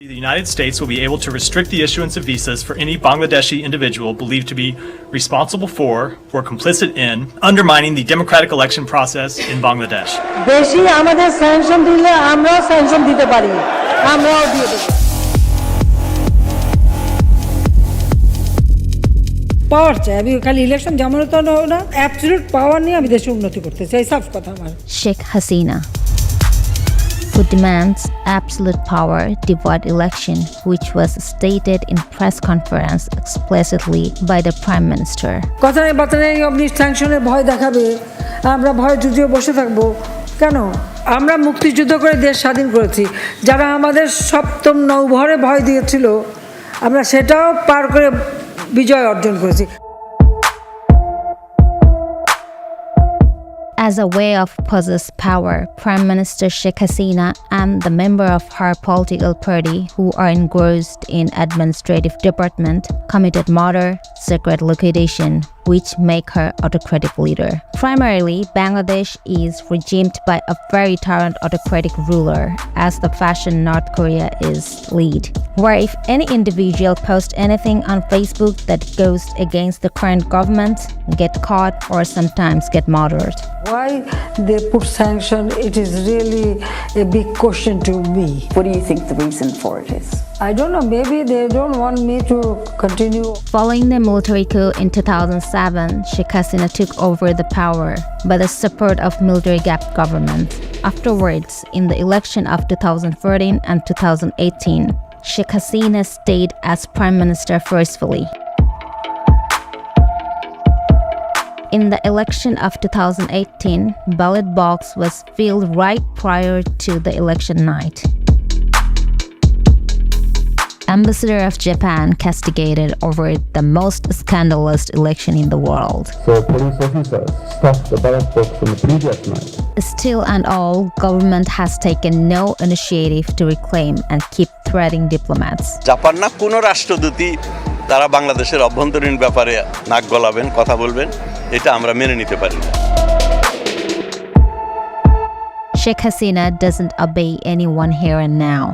The United States will be able to restrict the issuance of visas for any Bangladeshi individual believed to be responsible for or complicit in undermining the democratic election process in Bangladesh. দেশি আমাদের sanction দিলে আমরাও sanction দিতে পারি, আমরাও দিয়ে দেব। পাওয়ার চাই, আমি খালি ইলেকশন যেমন তো না, অ্যাবসলিউট পাওয়ার নিয়ে আমি দেশের উন্নতি করতে চাই, সাফ কথা আমার। Sheikh Hasina, who demands absolute power to vote election, which was stated in press conference explicitly by the Prime Minister. কথা নেই বার্তা নেই, আপনি স্যাংশনের ভয় দেখাবে, আমরা ভয় যুদ্ধে বসে থাকবো কেন? আমরা মুক্তিযুদ্ধ করে দেশ স্বাধীন করেছি। যারা আমাদের সপ্তম নৌবহরে ভয় দিয়েছিল, আমরা সেটাও পার করে বিজয় অর্জন করেছি। As a way of possess power, Prime Minister Sheikh Hasina and the member of her political party who are engrossed in administrative department committed murder, secret liquidation, which make her autocratic leader. Primarily, Bangladesh is regimed by a very tyrant autocratic ruler, as the fashion North Korea is lead, where if any individual posts anything on Facebook that goes against the current government, get caught or sometimes get murdered. Why they put sanction, it is really a big question to me. What do you think the reason for it is? I don't know, maybe they don't want me to continue. Following the military coup in 2007, Sheikh Hasina took over the power by the support of military-backed government. Afterwards, in the election of 2014 and 2018, Sheikh Hasina stayed as Prime Minister forcefully. In the election of 2018, ballot box was filled right prior to the election night. Ambassador of Japan castigated over the most scandalous election in the world. So police officers stopped the ballot box from the previous night. Still and all, government has taken no initiative to reclaim and keep threatening diplomats. Japan না কোনো রাষ্ট্রদূতই তারা বাংলাদেশের অভ্যন্তরীণ ব্যাপারে নাক গলাবেন, কথা বলবেন, এটা আমরা মেনে নিতে পারি না। Sheikh Hasina doesn't obey anyone here and now.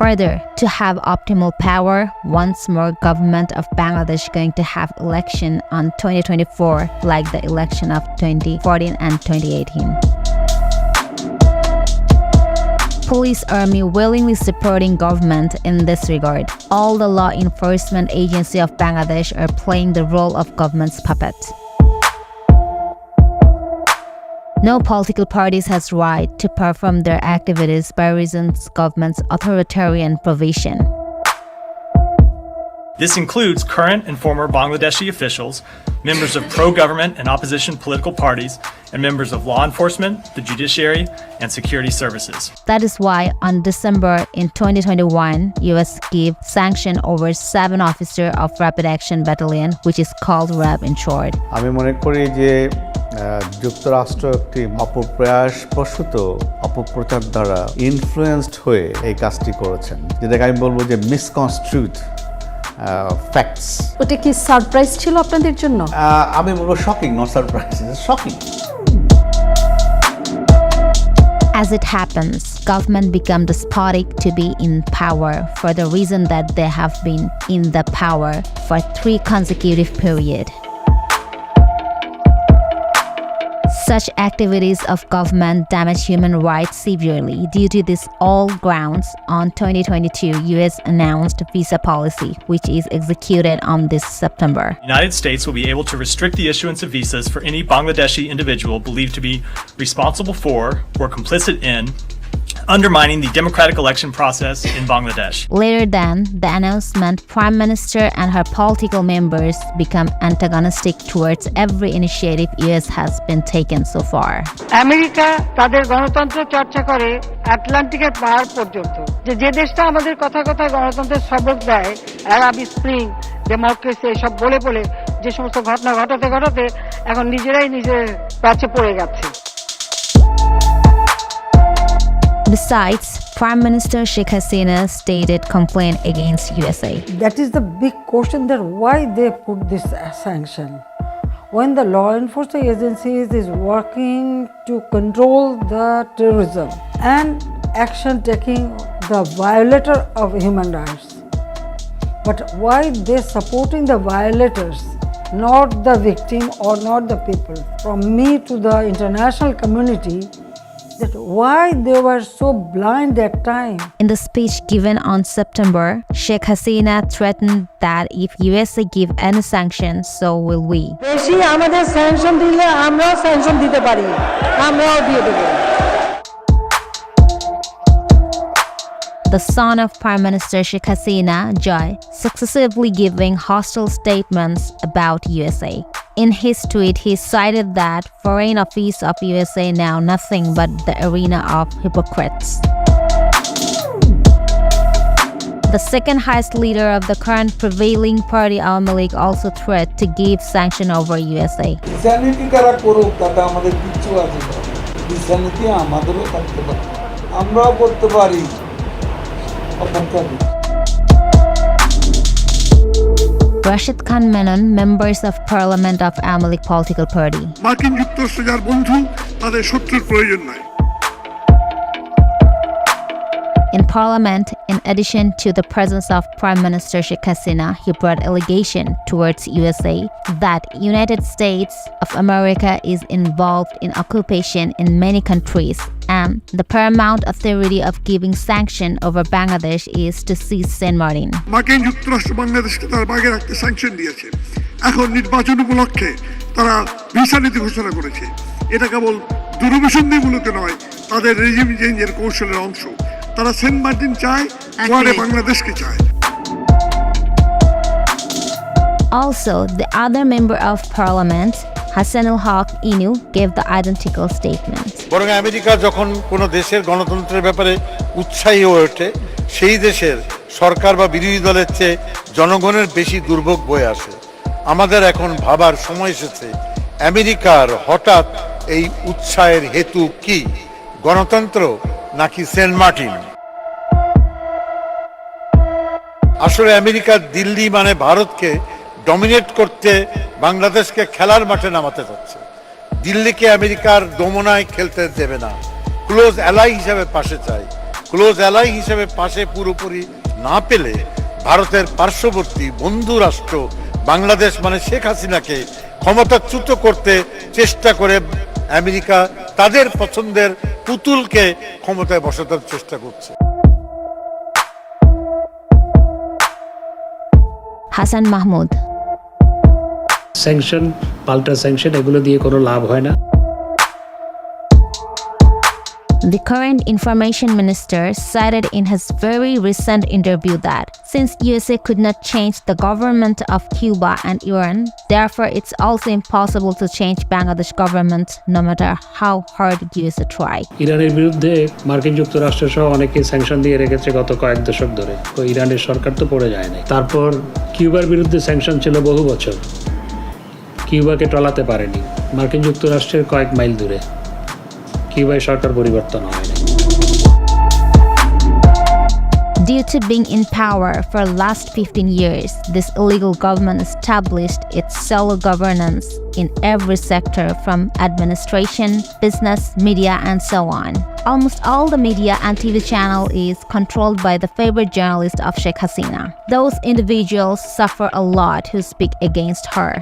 Further, to have optimal power, once more government of Bangladesh going to have election on 2024 like the election of 2014 and 2018. Police army willingly supporting government in this regard. All the law enforcement agency of Bangladesh are playing the role of government's puppet. No political parties has right to perform their activities by reasons government's authoritarian provision. This includes current and former Bangladeshi officials, members of pro-government and opposition political parties, and members of law enforcement, the judiciary, and security services. That is why on December in 2021, US gave sanction over 7 officers of Rapid Action Battalion, which is called RAB in short. আমি মনে করি যে যুক্তরাষ্ট্র একটি অপপ্রয়াসবশত অপপ্রচার দ্বারা influenced হয়ে এই কাজটি করেছেন, যেটাকে আমি বলবো যে মিসকনস্ট্রুড ফ্যাক্টস। ওটা কি সারপ্রাইজ ছিল আপনাদের জন্য? আমি বলবো shocking, not surprise, shocking. As it happens, government become despotic to be in power for the reason that they have been in the power for 3 consecutive periods. Such activities of government damage human rights severely. Due to this all grounds, on 2022, US announced visa policy, which is executed on this September. The United States will be able to restrict the issuance of visas for any Bangladeshi individual believed to be responsible for or complicit in undermining the democratic election process in Bangladesh. Later than the announcement, Prime Minister and her political members become antagonistic towards every initiative US has been taken so far. America তাদের গণতন্ত্র চর্চা করে আটলান্টিকের পাহাড় পর্যন্ত। যে দেশটা আমাদের কথা গণতন্ত্রের সবক দেয়, আরব স্প্রিং, ডেমোক্রেসি এসব বলে বলে যে সমস্ত ঘটনা ঘটাতে এখন নিজেরাই নিজের কাছে পড়ে গেছে। Besides, Prime Minister Sheikh Hasina stated complaint against USA. That is the big question, that why they put this sanction. When the law enforcement agencies is working to control the terrorism and action taking the violator of human rights. But why they supporting the violators, not the victim or not the people? From me to the international community, that why they were so blind that time. In the speech given on September, Sheikh Hasina threatened that if USA give any sanctions, so will we. বেশি আমাদের sanction দিলে আমরাও sanction দিতে পারি, আমরাও দিয়ে দেব। The son of Prime Minister Sheikh Hasina, Joy, successively giving hostile statements about USA. In his tweet, he cited that Foreign Office of USA now nothing but the arena of hypocrites. The second highest leader of the current prevailing party, Awami League, also threatened to give sanction over USA. বিসানীতি কারা করুক তাতে আমাদের কিচ্ছু আছে না। বিসানীতি আমাদেরও থাকতে পারে, আমরাও করতে পারি। Rashid Khan Menon, members of Parliament of Awami League political party. মার্কিন যুক্তরাষ্ট্র যার বন্ধু তাদের শত্রুর প্রয়োজন নাই। In Parliament, in addition to the presence of Prime Minister Sheikh Hasina, he brought allegation towards USA that United States of America is involved in occupation in many countries, and the paramount authority of giving sanction over Bangladesh is to seize Saint Martin. মার্কিন যুক্তরাষ্ট্র বাংলাদেশকে তার বাগে রাখতে sanction দিয়েছে। এখন নির্বাচন উপলক্ষে তারা ভিসা নীতি ঘোষণা করেছে। এটা কেবল দুরভিসন্ধিমূলক নয়, তাদের রেজিম চেঞ্জের কৌশলের অংশ। তারা সেন্ট মার্টিন চায়, ওয়ারে বাংলাদেশকে চায়। Also, the other member of parliament, Hassanul Haq Inu, gave the identical statement. বরং আমেরিকা যখন কোনো দেশের গণতন্ত্রের ব্যাপারে উৎসাহী হয়ে ওঠে, সেই দেশের সরকার বা বিরোধী দলের চেয়ে জনগণের বেশি দুর্ভোগ বয়ে আসে। আমাদের এখন ভাবার সময় এসেছে, আমেরিকার হঠাৎ এই উৎসাহের হেতু কি? গণতন্ত্র নাকি সেন্ট মার্টিন? আসলে আমেরিকা দিল্লি মানে ভারতকে ডমিনেট করতে বাংলাদেশকে খেলার মাঠে নামাতে যাচ্ছে। দিল্লিকে আমেরিকার দমনায় খেলতে দেবে না, ক্লোজ অ্যালাই হিসেবে পাশে চায়। ক্লোজ অ্যালাই হিসেবে পাশে পুরোপুরি না পেলে ভারতের পার্শ্ববর্তী বন্ধু রাষ্ট্র বাংলাদেশ মানে শেখ হাসিনাকে ক্ষমতাচ্যুত করতে চেষ্টা করে আমেরিকা তাদের পছন্দের পুতুলকে ক্ষমতায় বসানোর চেষ্টা করছে। Hassan Mahmood. স্যাংশন, পাল্টা স্যাংশন, এগুলো দিয়ে কোনো লাভ হয় না। The current information minister cited in his very recent interview that since USA could not change the government of Cuba and Iran, therefore it's also impossible to change Bangladesh government no matter how hard USA try. ইরানের বিরুদ্ধে মার্কিন যুক্তরাষ্ট্র সহ অনেকে sanction দিয়ে রেখেছে গত কয়েক দশক ধরে। তো ইরানের সরকার তো পড়ে যায় না। তারপর কিউবার বিরুদ্ধে স্যাংশন ছিল বহু বছর, কিউবাকে টলাতে পারেনি। মার্কিন যুক্তরাষ্ট্রের কয়েক মাইল দূরে কিউবায় সরকার পরিবর্তন হয় না। Due to being in power for the last 15 years, this illegal government established its solo governance in every sector from administration, business, media, and so on. Almost all the media and TV channel is controlled by the favorite journalist of Sheikh Hasina. Those individuals suffer a lot who speak against her.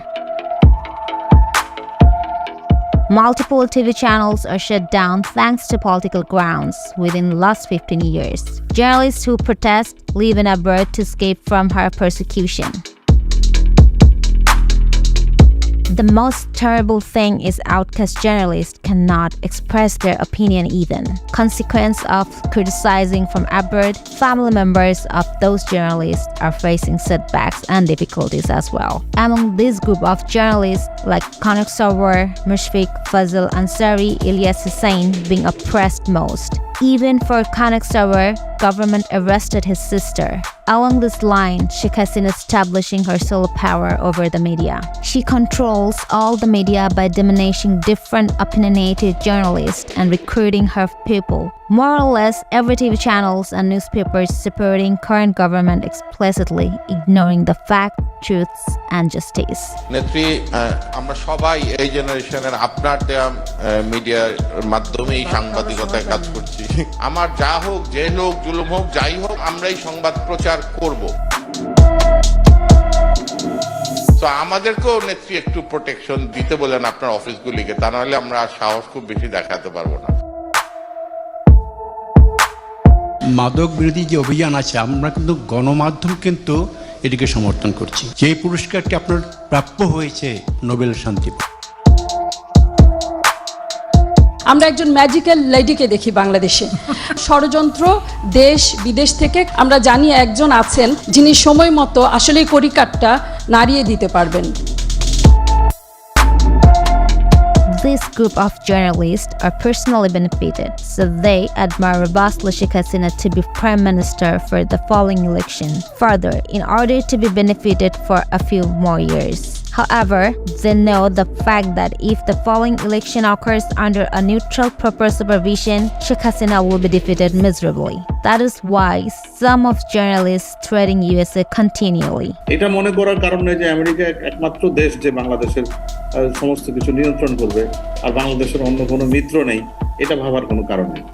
Multiple TV channels are shut down thanks to political grounds within the last 15 years. Journalists who protest live in abroad to escape from her persecution. The most terrible thing is outcast journalists cannot express their opinion even. Consequence of criticizing from abroad, family members of those journalists are facing setbacks and difficulties as well. Among this group of journalists like Kanak Sarwar, Mushfiq, Fazil Ansari, Ilyas Hussain being oppressed most. Even for Kanak Sarwar, government arrested his sister. Along this line, Sheikh Hasina establishing her sole power over the media. She controls all the media by diminishing different opinionated journalists and recruiting her people. More or less, every TV channels and newspapers supporting current government explicitly, ignoring the fact, truths, and justice. নেত্রী, আমরা সবাই এই জেনারেশনের আপনার দেয়া মিডিয়ার মাধ্যমেই সাংবাদিকতায় কাজ করছি। আমার যা হোক, যে লোক জুলুম হোক যাই হোক আমরাই সংবাদ প্রচার করব। তো আমাদেরকেও নেত্রী একটু প্রোটেকশন দিতে বলেন আপনার অফিসগুলিকে, তা নাহলে আমরা আর সাহস খুব বেশি দেখাতে পারবো না। মাদক বিরোধী যে অভিযান আছে, আমরা কিন্তু গণমাধ্যম কিন্তু এটিকে সমর্থন করছি। যে পুরস্কারটি আপনার প্রাপ্য হয়েছে নোবেল শান্তি। আমরা একজন ম্যাজিক্যাল লেডিকে দেখি বাংলাদেশে। ষড়যন্ত্র দেশ বিদেশ থেকে আমরা জানি একজন আছেন যিনি সময় মতো আসলে কড়িকাঠটা নাড়িয়ে দিতে পারবেন। This group of journalists are personally benefited, so they admire robustly Sheikh Hasina to be Prime Minister for the following election, further, in order to be benefited for a few more years. However, they know the fact that if the following election occurs under a neutral proper supervision, Sheikh Hasina will be defeated miserably. That is why some of journalists threaten USA continually. এটা মনে করার কারণ নেই যে America একমাত্র দেশ যে বাংলাদেশের সমস্ত কিছু নিয়ন্ত্রণ করবে আর বাংলাদেশের অন্য কোনো মিত্র নেই, এটা ভাবার কোনো কারণ নেই।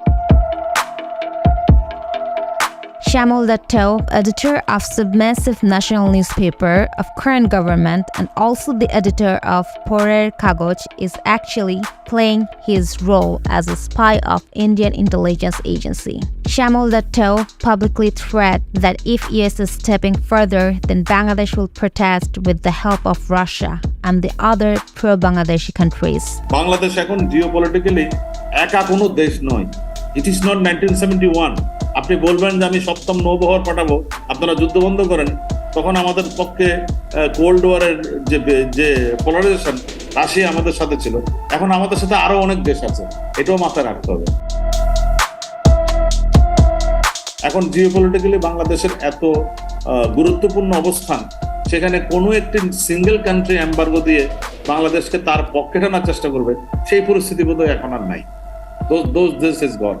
Shamal Datto, editor of submissive national newspaper of current government and also the editor of Porer Kagoj, is actually playing his role as a spy of Indian intelligence agency. Shamal Datto publicly threatened that if US is stepping further, then Bangladesh will protest with the help of Russia and the other pro-Bangladeshi countries. Bangladesh এখন geopolitically একা কোনো দেশ নয়। It is not 1971। আপনি বলবেন যে আমি সপ্তম নৌবহর পাঠাবো, আপনারা যুদ্ধ বন্ধ করেন, তখন আমাদের পক্ষে কোল্ড ওয়ারের যে পোলারাইজেশন, রাশিয়া আমাদের সাথে ছিল, এখন আমাদের সাথে আরো অনেক দেশ আছে, এটাও মাথায় রাখতে হবে। এখন জিওপলিটিক্যালি বাংলাদেশের এত গুরুত্বপূর্ণ অবস্থান, সেখানে কোনো একটি সিঙ্গেল কান্ট্রি এম্বার্গো দিয়ে বাংলাদেশকে তার পক্ষে টানার চেষ্টা করবে, সেই পরিস্থিতি বোধহয় এখন আর নাই। Those this is gone.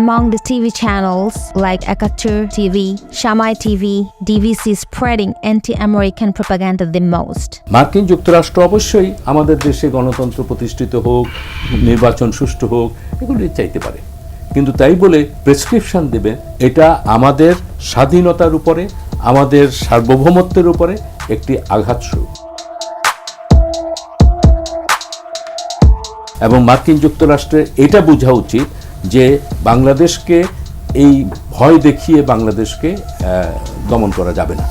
Among the TV channels like Ekatur TV, Shamai TV, DVC is spreading anti-American propaganda the most. মার্কিন যুক্তরাষ্ট্র অবশ্যই আমাদের দেশে গণতন্ত্র প্রতিষ্ঠিত হোক, নির্বাচন সুষ্ঠু হোক, এগুলি চাইতে পারে, কিন্তু তাই বলে প্রেসক্রিপশন দেবে এটা আমাদের স্বাধীনতার উপরে, আমাদের সার্বভৌমত্বের উপরে একটি আঘাতস্বরূপ। এবং মার্কিন যুক্তরাষ্ট্রের এটা বোঝা উচিত যে বাংলাদেশকে এই ভয় দেখিয়ে বাংলাদেশকে দমন করা যাবে না।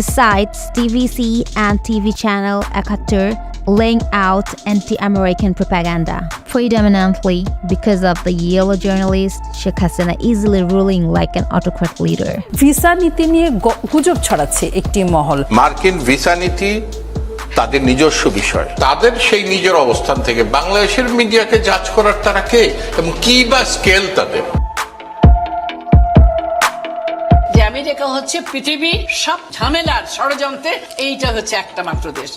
Besides, TVC and TV channel Ekatur laying out anti-American propaganda, predominantly because of the yellow journalist Sheikh Hasina easily ruling like an autocrat leader. Visa নীতি নিয়ে গুজব ছড়াচ্ছে একটি মহল। মার্কিন ভিসা নীতি তাদের নিজস্ব বিষয়, তাদের সেই নিজের অবস্থান থেকে বাংলাদেশের মিডিয়াকে জাজ করার তারা কে এবং কি বা স্কেল তাদের। যে আমেরিকা হচ্ছে পৃথিবীর সব ঝামেলার ষড়যন্ত্রে এইটা হচ্ছে একটা মাত্র দেশ।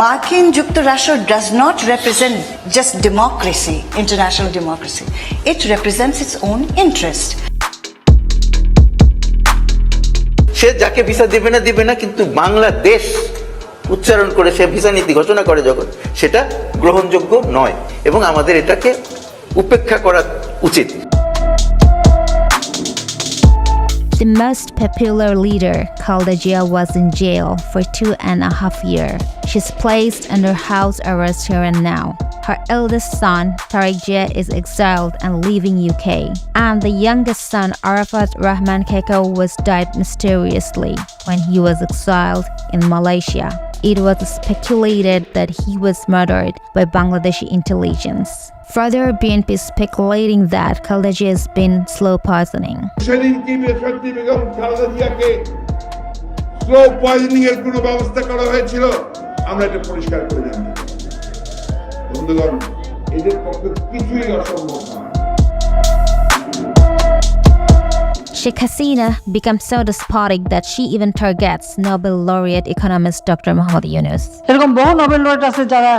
মার্কিন যুক্তরাষ্ট্র does not represent just democracy, international democracy. It represents its own interest. সে যাকে ভিসা দিবে না কিন্তু বাংলাদেশ উচ্চারণ করে সে ভিসা নীতি ঘোষণা করে যখন, সেটা গ্রহণযোগ্য নয় এবং আমাদের এটাকে উপেক্ষা করা উচিত। The most popular leader, Khaleda Zia, was in jail for 2.5 years. She's placed under house arrest here and now. Her eldest son, Tariq Zia, is exiled and leaving UK. And the youngest son, Arafat Rahman Keko, was died mysteriously when he was exiled in Malaysia. It was speculated that he was murdered by Bangladeshi intelligence. Further, BNP is speculating that Khaleda Zia has been slow poisoning. Slow poisoning এর কোনো ব্যবস্থা করা হয়েছিল, আমরা এটা পরিষ্কার করে জানি। বন্ধুগণ, এদের পক্ষে কিছুই অসম্ভব নয়। Sheikh Hasina becomes so despotic that she even targets Nobel laureate economist Dr. Muhammad Yunus. এরকম বহু নোবেল laureate আছে যারা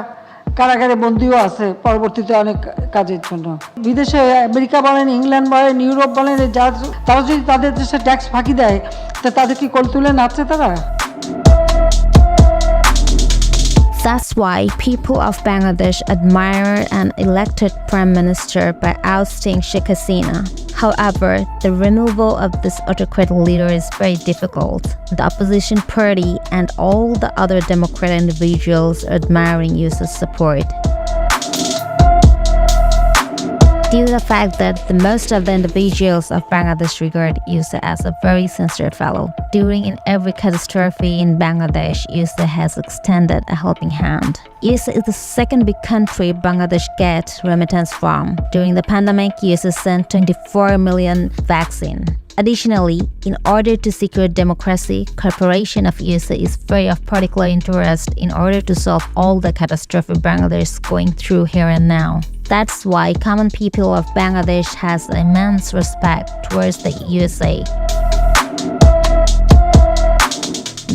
কারাগারে বন্দীও আছে পরবর্তীতে অনেক কাজের জন্য। বিদেশে আমেরিকা বলেন, ইংল্যান্ড বলেন, ইউরোপ বলেন, তারা যদি তাদের দেশে ট্যাক্স ফাঁকি দেয়, তা তাদের কি কোল তুলে নাচছে তারা? That's why people of Bangladesh admire an elected prime minister by ousting Sheikh Hasina. However, the removal of this autocrat leader is very difficult. The opposition party and all the other democrat individuals are admiring Yusuf's support. Due to the fact that the most of the individuals of Bangladesh regard Yusuf as a very sincere fellow. During in every catastrophe in Bangladesh, Yusuf has extended a helping hand. Yusuf is the second big country Bangladesh gets remittance from. During the pandemic, Yusuf sent 24 million vaccine. Additionally, in order to secure democracy, cooperation of Yusuf is very of particular interest in order to solve all the catastrophe Bangladesh is going through here and now. That's why common people of Bangladesh has immense respect towards the USA.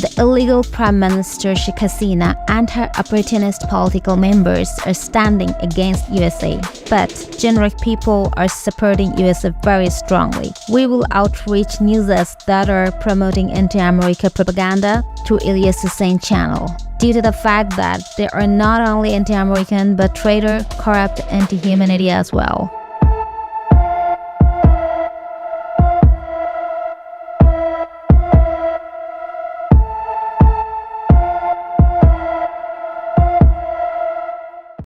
The illegal Prime Minister Sheikh Hasina and her opportunist political members are standing against USA, but generic people are supporting USA very strongly. We will outreach newses that are promoting anti-America propaganda through Ilyas Hussein channel. Due to the fact that they are not only anti-American but traitor, corrupt, anti-humanity as well.